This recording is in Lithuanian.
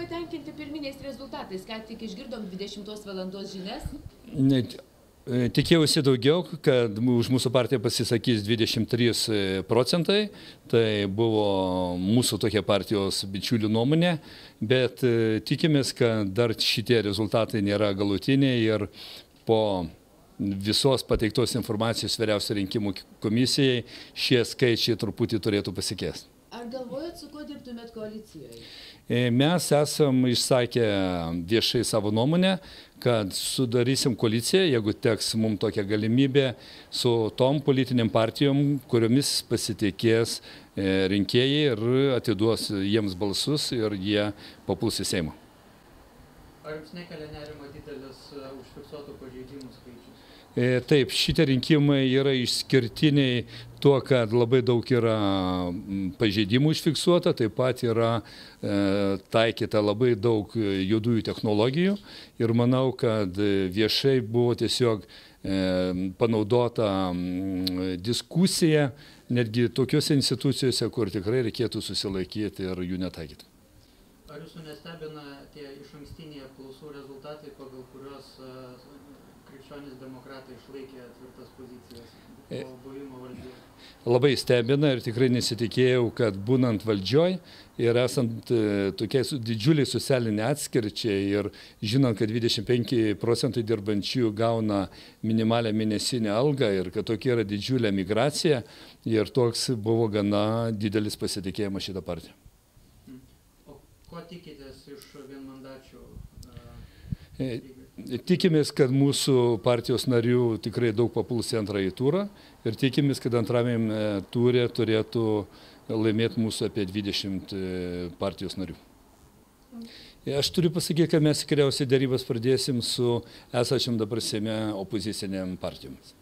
patenkinti pirminiais rezultatais? Ką tik išgirdom 20 valandos žinias? Tikėjausi daugiau, kad už mūsų partiją pasisakys 23%. Tai buvo mūsų tokia partijos bičiulių nuomonė, bet tikimės, kad dar šitie rezultatai nėra galutiniai ir po visos pateiktos informacijos Vyriausiosios rinkimų komisijai šie skaičiai truputį turėtų pasikeisti. Ar galvojat, su kuo dirbtumėt koalicijoje? Mes esam išsakę viešai savo nuomonę, kad sudarysim koaliciją, jeigu teks mums tokia galimybė, su tom politiniam partijom, kuriomis pasitikės rinkėjai ir atiduos jiems balsus ir jie papuls į Seimą. Ar jums nekelia nerimo didelis užfiksuotų pažeidimų skaičius? Taip, šitie rinkimai yra išskirtiniai tuo, kad labai daug yra pažeidimų užfiksuota, taip pat yra taikyta labai daug juodųjų technologijų ir manau, kad viešai buvo tiesiog panaudota diskusija netgi tokiuose institucijose, kur tikrai reikėtų susilaikyti ir jų netaikyti. Ar jūsų nestebina tie išankstiniai apklausų rezultatai, pagal kuriuos krikščionys demokratai išlaikė tvirtas pozicijas po buvimo valdžioje? Labai stebina ir tikrai nesitikėjau, kad būnant valdžioj ir esant tokiai didžiuliai socialiniai atskirčiai ir žinant, kad 25% dirbančių gauna minimalią mėnesinę algą ir kad tokia yra didžiulė migracija ir toks buvo gana didelis pasitikėjimas šitą partiją. O ko tikitės iš vienmandačių? Tikimės, kad mūsų partijos narių tikrai daug papuls į antrąjį turą ir tikimės, kad antrame ture turėtų laimėti mūsų apie 20 partijos narių. Aš turiu pasakyti, kad mes tikriausiai dėrybas pradėsim su esančiam dabar Seime opoziciniam partijomis.